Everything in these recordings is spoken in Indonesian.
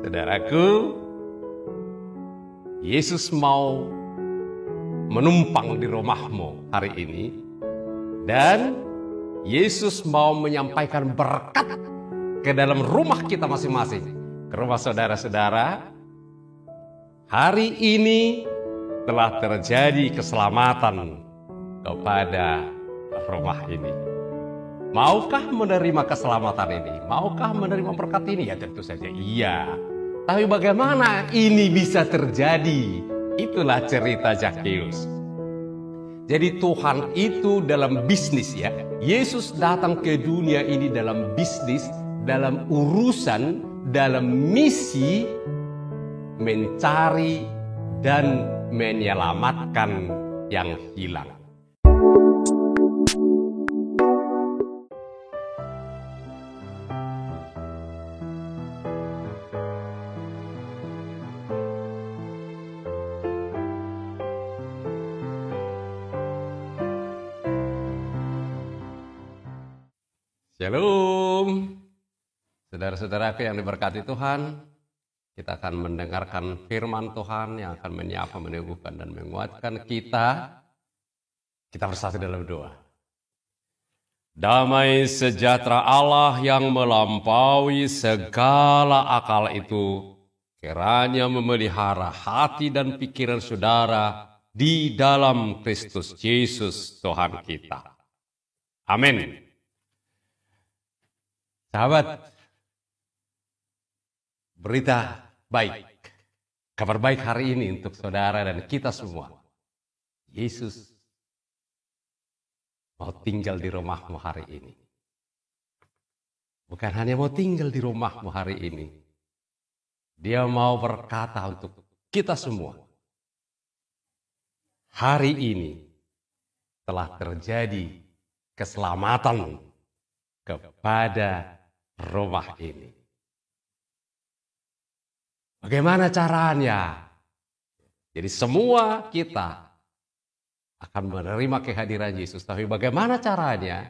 Saudaraku, Yesus mau menumpang di rumahmu hari ini, dan Yesus mau menyampaikan berkat ke dalam rumah kita masing-masing, ke rumah saudara-saudara. Hari ini telah terjadi keselamatan kepada rumah ini. Maukah menerima keselamatan ini? Maukah menerima berkat ini? Ya tentu saja iya. Tapi bagaimana ini bisa terjadi? Itulah cerita Zakheus. Jadi Tuhan itu dalam bisnis ya. Yesus datang ke dunia ini dalam bisnis, dalam urusan, dalam misi mencari dan menyelamatkan yang hilang. Shalom, saudara-saudaraku yang diberkati Tuhan. Kita akan mendengarkan firman Tuhan yang akan menyapa, meneguhkan, dan menguatkan kita. Kita bersatu dalam doa. Damai sejahtera Allah yang melampaui segala akal itu, kiranya memelihara hati dan pikiran saudara di dalam Kristus Yesus Tuhan kita. Amin. Sahabat, berita baik, kabar baik hari ini untuk saudara dan kita semua. Yesus mau tinggal di rumahmu hari ini. Bukan hanya mau tinggal di rumahmu hari ini. Dia mau berkata untuk kita semua. Hari ini telah terjadi keselamatan kepada rumah ini. Bagaimana caranya? Jadi semua kita akan menerima kehadiran Yesus. Tapi bagaimana caranya?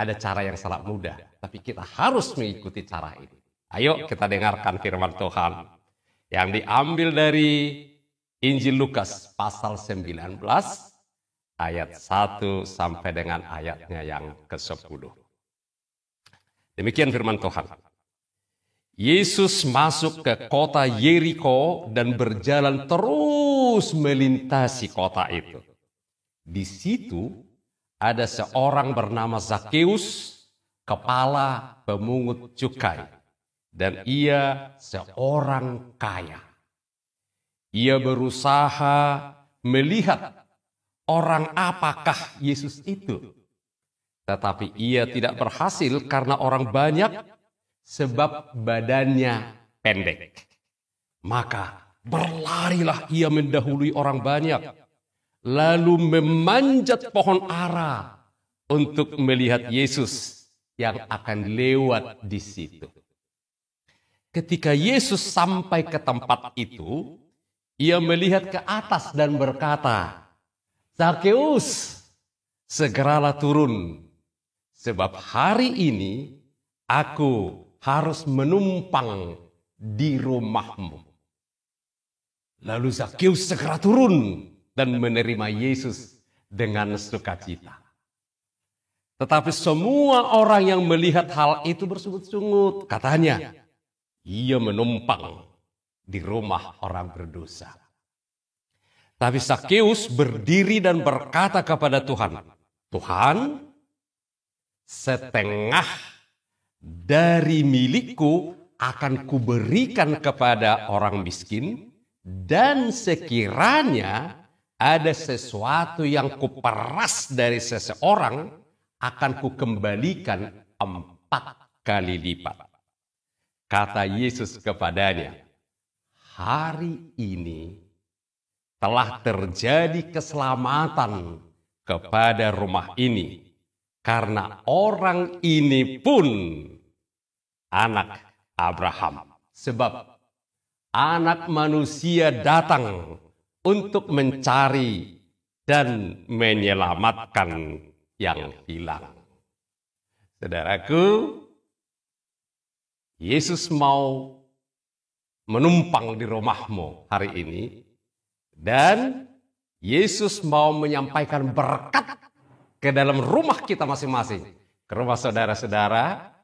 Ada cara yang sangat mudah. Tapi kita harus mengikuti cara ini. Ayo kita dengarkan firman Tuhan. Yang diambil dari Injil Lukas pasal 19. Ayat 1 sampai dengan ayatnya yang ke-10. Demikian firman Tuhan. Yesus masuk ke kota Yeriko dan berjalan terus melintasi kota itu. Di situ ada seorang bernama Zakheus, kepala pemungut cukai, dan ia seorang kaya. Ia berusaha melihat orang apakah Yesus itu. Tetapi ia tidak berhasil karena orang banyak, sebab badannya pendek. Maka berlarilah ia mendahului orang banyak, lalu memanjat pohon ara untuk melihat Yesus yang akan lewat di situ. Ketika Yesus sampai ke tempat itu, ia melihat ke atas dan berkata, "Zakheus, segeralah turun, sebab hari ini aku harus menumpang di rumahmu." Lalu Zakheus segera turun dan menerima Yesus dengan sukacita. Tetapi semua orang yang melihat hal itu bersungut-sungut. Katanya, ia menumpang di rumah orang berdosa. Tapi Zakheus berdiri dan berkata kepada Tuhan, "Tuhan, setengah dari milikku akan kuberikan kepada orang miskin, dan sekiranya ada sesuatu yang kuperas dari seseorang, akan kukembalikan 4 kali lipat." Kata Yesus kepadanya, "Hari ini telah terjadi keselamatan kepada rumah ini, karena orang ini pun anak Abraham. Sebab Anak Manusia datang untuk mencari dan menyelamatkan yang hilang." Saudaraku, Yesus mau menumpang di rumahmu hari ini. Dan Yesus mau menyampaikan berkat ke dalam rumah kita masing-masing. Ke rumah saudara-saudara,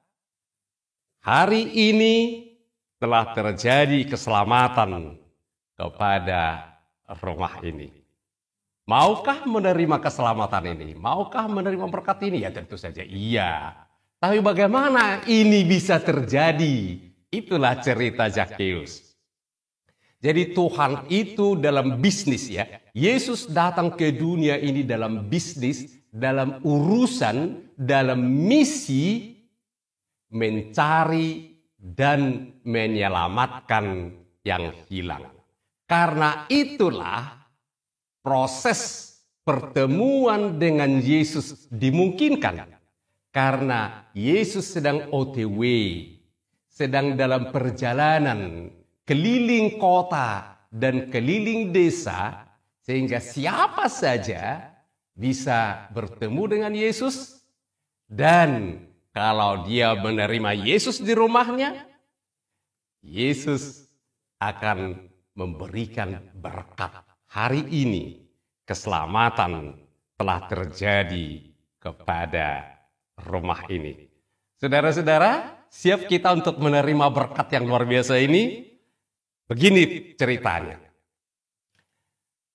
hari ini telah terjadi keselamatan kepada rumah ini. Maukah menerima keselamatan ini? Maukah menerima berkat ini? Ya tentu saja iya. Tapi bagaimana ini bisa terjadi? Itulah cerita Zakheus. Jadi Tuhan itu dalam bisnis ya. Yesus datang ke dunia ini dalam bisnis, dalam urusan, dalam misi mencari dan menyelamatkan yang hilang. Karena itulah proses pertemuan dengan Yesus dimungkinkan. Karena Yesus sedang OTW, sedang dalam perjalanan keliling kota dan keliling desa, sehingga siapa saja bisa bertemu dengan Yesus. Dan kalau dia menerima Yesus di rumahnya, Yesus akan memberikan berkat. Hari ini keselamatan telah terjadi kepada rumah ini. Saudara-saudara, siap kita untuk menerima berkat yang luar biasa ini? Begini ceritanya.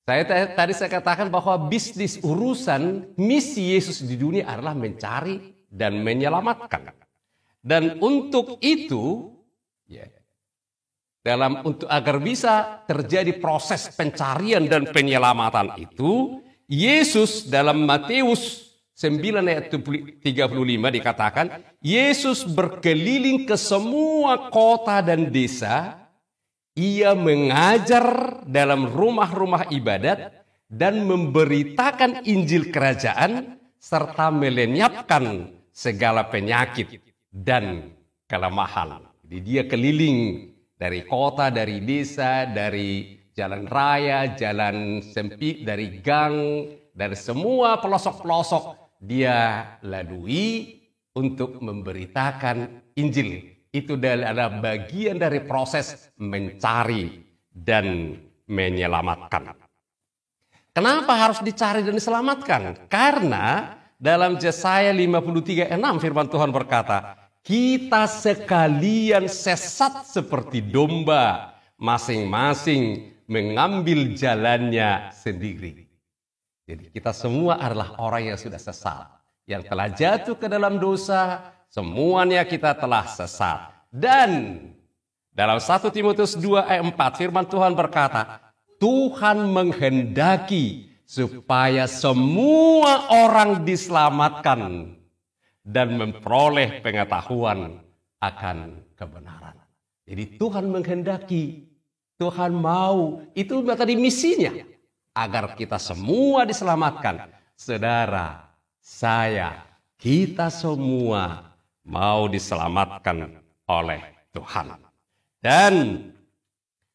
Tadi saya katakan bahwa bisnis urusan misi Yesus di dunia adalah mencari dan menyelamatkan. Dan untuk itu, ya, agar bisa terjadi proses pencarian dan penyelamatan itu, Yesus dalam Matius 9 ayat 35 dikatakan, Yesus berkeliling ke semua kota dan desa. Ia mengajar dalam rumah-rumah ibadat dan memberitakan Injil Kerajaan serta melenyapkan segala penyakit dan kelemahan. Jadi dia keliling dari kota, dari desa, dari jalan raya, jalan sempit, dari gang, dari semua pelosok-pelosok dia lalui untuk memberitakan Injil. Itu adalah bagian dari proses mencari dan menyelamatkan. Kenapa harus dicari dan diselamatkan? Karena dalam Yesaya 53:6 firman Tuhan berkata, kita sekalian sesat seperti domba, masing-masing mengambil jalannya sendiri. Jadi kita semua adalah orang yang sudah sesat, yang telah jatuh ke dalam dosa. Semuanya kita telah sesat. Dan dalam 1 Timotius 2 ayat 4 firman Tuhan berkata, Tuhan menghendaki supaya semua orang diselamatkan dan memperoleh pengetahuan akan kebenaran. Jadi Tuhan menghendaki, Tuhan mau, itu tadi misinya, agar kita semua diselamatkan. Saudara, saya, kita semua mau diselamatkan oleh Tuhan. Dan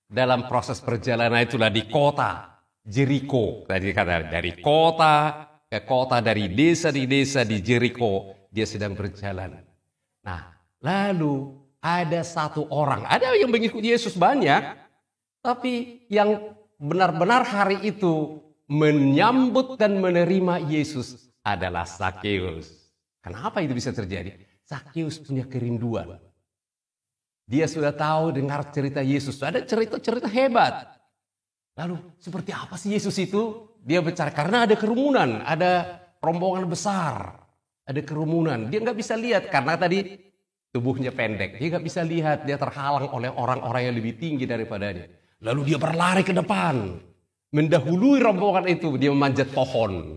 dalam proses perjalanan itulah di kota Jeriko, tadi kata dari kota ke kota, dari desa di desa di Jeriko, dia sedang berjalan. Nah, lalu ada satu orang, ada yang mengikuti Yesus banyak, tapi yang benar-benar hari itu menyambut dan menerima Yesus adalah Zakheus. Kenapa itu bisa terjadi? Zakheus punya kerinduan. Dia sudah tahu dengar cerita Yesus. Ada cerita-cerita hebat. Lalu seperti apa sih Yesus itu? Dia bicara karena ada kerumunan, ada rombongan besar, ada kerumunan. Dia nggak bisa lihat karena tadi tubuhnya pendek. Dia nggak bisa lihat. Dia terhalang oleh orang-orang yang lebih tinggi daripadanya. Lalu dia berlari ke depan, mendahului rombongan itu. Dia memanjat pohon.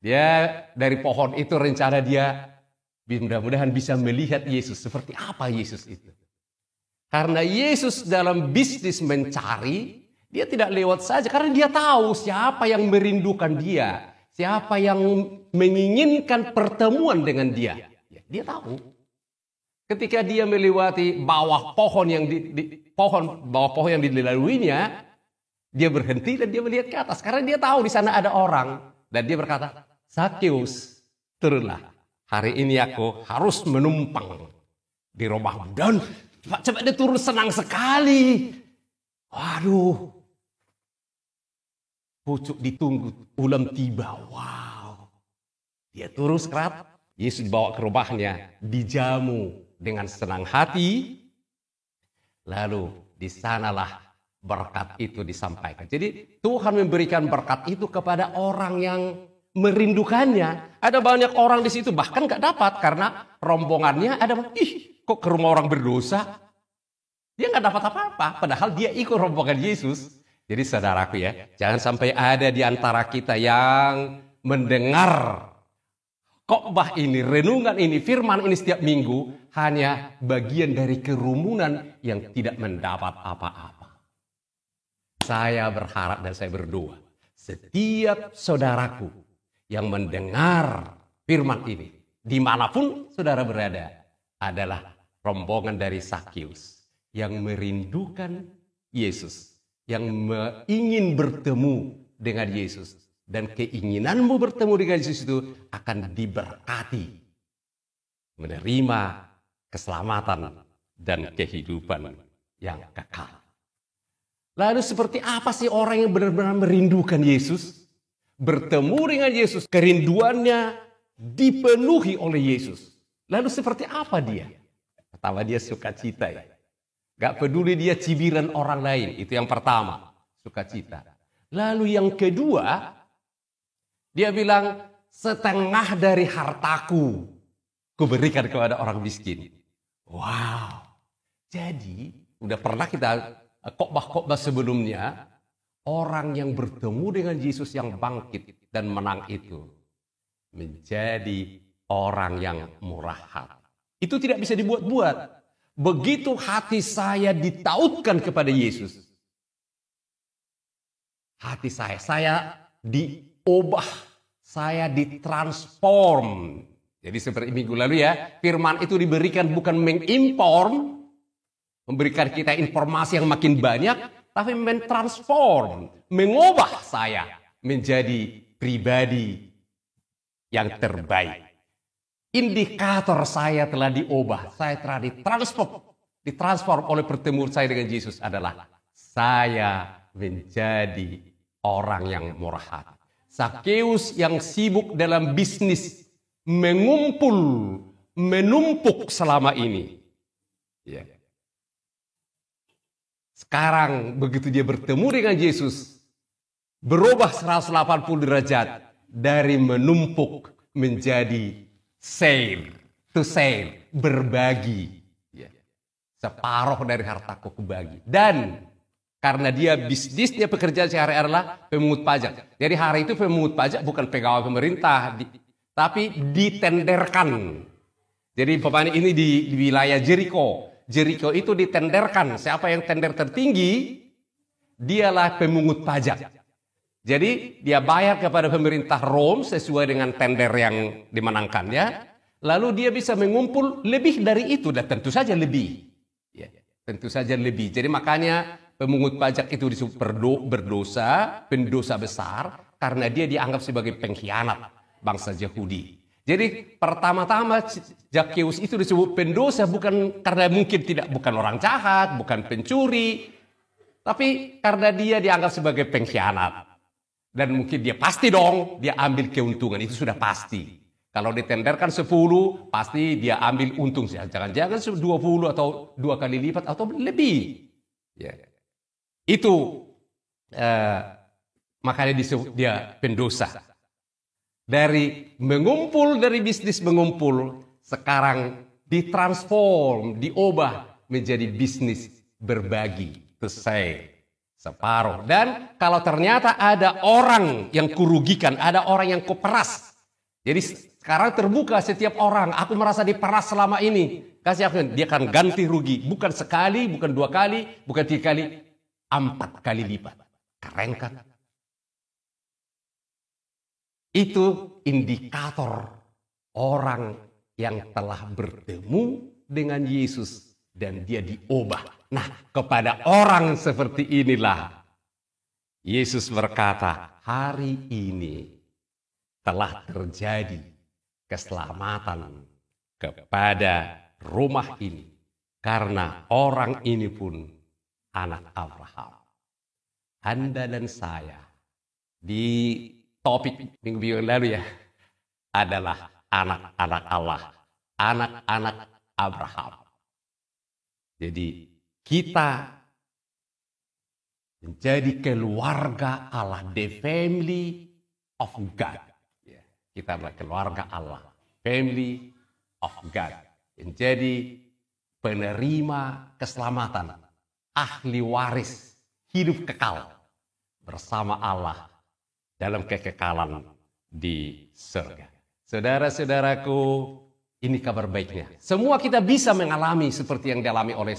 Dia dari pohon itu rencana dia mudah-mudahan bisa melihat Yesus. Seperti apa Yesus itu? Karena Yesus dalam bisnis mencari, dia tidak lewat saja. Karena dia tahu siapa yang merindukan dia. Siapa yang menginginkan pertemuan dengan dia. Dia tahu. Ketika dia melewati bawah pohon yang bawah pohon yang dilaluinya, dia berhenti dan dia melihat ke atas. Karena dia tahu di sana ada orang. Dan dia berkata, Zakheus, turunlah. Hari ini aku harus menumpang di rumahmu. Dan Cepat dia turun, senang sekali. Waduh. Pucuk ditunggu, ulam tiba. Wow. Dia turun sekerat. Yesus dibawa ke rumahnya, dijamu dengan senang hati. Lalu di sanalah berkat itu disampaikan. Jadi Tuhan memberikan berkat itu kepada orang yang merindukannya. Ada banyak orang di situ bahkan gak dapat karena rombongannya ada. Kok ke rumah orang berdosa? Dia gak dapat apa-apa. Padahal dia ikut rombongan Yesus. Jadi saudaraku ya, jangan sampai ada di antara kita yang mendengar khotbah ini, renungan ini, firman ini setiap minggu hanya bagian dari kerumunan yang tidak mendapat apa-apa. Saya berharap dan saya berdoa, setiap saudaraku yang mendengar firman ini, dimanapun saudara berada, adalah rombongan dari Sakeus yang merindukan Yesus, yang ingin bertemu dengan Yesus. Dan keinginanmu bertemu dengan Yesus itu akan diberkati, menerima keselamatan dan kehidupan yang kekal. Lalu seperti apa sih orang yang benar-benar merindukan Yesus? Bertemu dengan Yesus, kerinduannya dipenuhi oleh Yesus. Lalu seperti apa dia? Pertama, dia sukacita ya. Gak peduli dia cibiran orang lain, itu yang pertama, sukacita. Lalu yang kedua, dia bilang, setengah dari hartaku kuberikan kepada orang miskin. Wow. Jadi, udah pernah kita khotbah-khotbah sebelumnya, orang yang bertemu dengan Yesus yang bangkit dan menang itu menjadi orang yang murah hati. Itu tidak bisa dibuat-buat. Begitu hati saya ditautkan kepada Yesus, hati saya diubah, saya ditransform. Jadi seperti minggu lalu ya, firman itu diberikan bukan menginform, memberikan kita informasi yang makin banyak, tapi mentransform, mengubah saya menjadi pribadi yang terbaik. Indikator saya telah diubah, saya telah ditransform oleh pertemuan saya dengan Yesus adalah saya menjadi orang yang murah hati. Sakeus yang sibuk dalam bisnis, mengumpul, menumpuk selama ini. Ya. Sekarang begitu dia bertemu dengan Yesus, berubah 180 derajat dari menumpuk menjadi share, to share, berbagi. Ya. Separuh dari hartaku kubagi. Dan karena dia bisnisnya, pekerjaan sehari-hari adalah pemungut pajak. Jadi hari itu pemungut pajak bukan pegawai pemerintah, tapi ditenderkan. Jadi pemain ini di wilayah Jericho. Jericho itu ditenderkan. Siapa yang tender tertinggi, dialah pemungut pajak. Jadi dia bayar kepada pemerintah Rom sesuai dengan tender yang dimenangkannya. Lalu dia bisa mengumpul lebih dari itu, dan tentu saja lebih. Ya, tentu saja lebih. Jadi makanya pemungut pajak itu disebut berdosa, pendosa besar, karena dia dianggap sebagai pengkhianat bangsa Yahudi. Jadi pertama-tama Sakeus itu disebut pendosa bukan karena mungkin bukan orang jahat, bukan pencuri, tapi karena dia dianggap sebagai pengkhianat. Dan mungkin dia pasti dong, dia ambil keuntungan, itu sudah pasti. Kalau ditenderkan 10, pasti dia ambil untung. Jangan-jangan 20 atau 2 kali lipat atau lebih. Ya. Itu makanya disebut dia pendosa. Dari mengumpul, dari bisnis mengumpul, sekarang ditransform, diubah menjadi bisnis berbagi, to share. Separuh. Dan kalau ternyata ada orang yang kurugikan, ada orang yang kuperas. Jadi sekarang terbuka setiap orang, aku merasa diperas selama ini. Kasih aku, dia akan ganti rugi. Bukan sekali, bukan 2 kali, bukan 3 kali, 4 kali lipat. Keren kan? Itu indikator orang yang telah bertemu dengan Yesus dan dia diubah. Nah, kepada orang seperti inilah Yesus berkata, hari ini telah terjadi keselamatan kepada rumah ini. Karena orang ini pun anak Abraham. Anda dan saya di topik minggu yang lalu ya adalah anak-anak Allah, anak-anak Abraham. Jadi kita menjadi keluarga Allah, the family of God. Ya, kita adalah keluarga Allah, family of God. Menjadi penerima keselamatan, ahli waris hidup kekal bersama Allah dalam kekekalan di surga. Saudara-saudaraku, ini kabar baiknya. Semua kita bisa mengalami seperti yang dialami oleh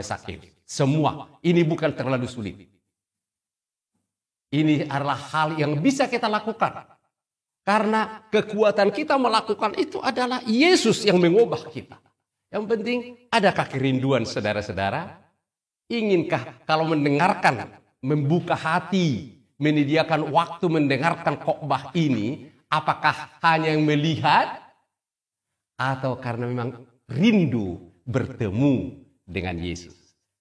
Zakheus. Semua. Ini bukan terlalu sulit. Ini adalah hal yang bisa kita lakukan. Karena kekuatan kita melakukan itu adalah Yesus yang mengubah kita. Yang penting, adakah kerinduan saudara-saudara? Inkah kalau mendengarkan, membuka hati, menyediakan waktu mendengarkan khotbah ini, apakah hanya yang melihat? Atau karena memang rindu bertemu dengan Yesus?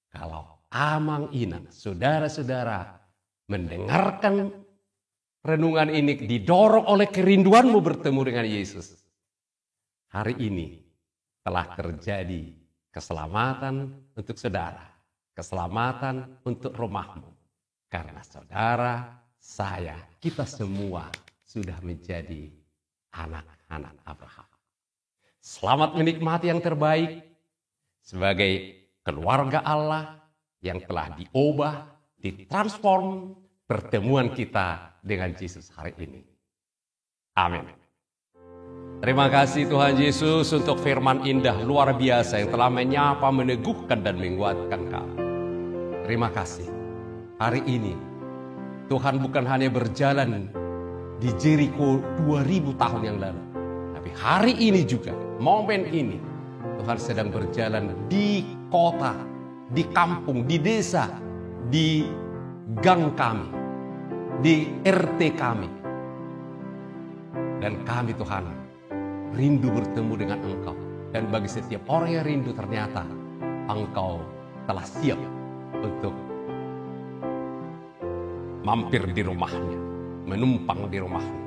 Kalau amang inang, saudara-saudara mendengarkan renungan ini didorong oleh kerinduanmu bertemu dengan Yesus. Hari ini telah terjadi keselamatan untuk saudara, keselamatan untuk rumahmu. Karena saudara, saya, kita semua sudah menjadi anak-anak Abraham. Selamat menikmati yang terbaik sebagai keluarga Allah yang telah diubah, ditransform, pertemuan kita dengan Yesus hari ini. Amin. Terima kasih Tuhan Yesus untuk firman indah luar biasa yang telah menyapa, meneguhkan dan menguatkan kami. Terima kasih. Hari ini Tuhan bukan hanya berjalan di Jericho 2000 tahun yang lalu, tapi hari ini juga, momen ini Tuhan sedang berjalan di kota, di kampung, di desa, di gang kami, di RT kami. Dan kami Tuhan rindu bertemu dengan Engkau. Dan bagi setiap orang yang rindu ternyata Engkau telah siap untuk mampir di rumahnya, menumpang di rumahnya.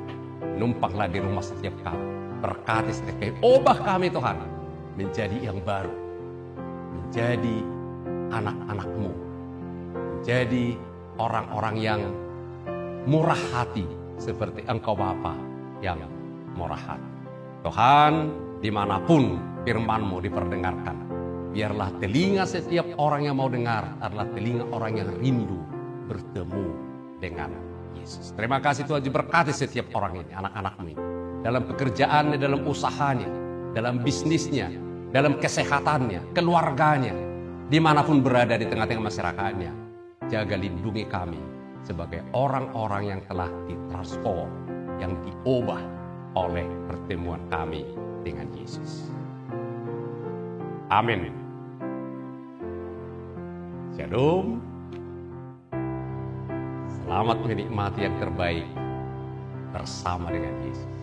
Numpanglah di rumah setiap kami. Berkati setiap kami, ubah kami Tuhan menjadi yang baru, menjadi anak-anak-Mu, menjadi orang-orang yang murah hati seperti Engkau Bapa yang murah hati. Tuhan, dimanapun firman-Mu diperdengarkan, biarlah telinga setiap orang yang mau dengar adalah telinga orang yang rindu bertemu dengan Yesus. Terima kasih Tuhan, berkati setiap orang ini, anak-anak-Mu ini, dalam pekerjaannya, dalam usahanya, dalam bisnisnya, dalam kesehatannya, keluarganya, dimanapun berada di tengah-tengah masyarakatnya. Jaga lindungi kami sebagai orang-orang yang telah ditransform, yang diubah oleh pertemuan kami dengan Yesus. Amin. Shalom. Selamat menikmati yang terbaik bersama dengan Yesus.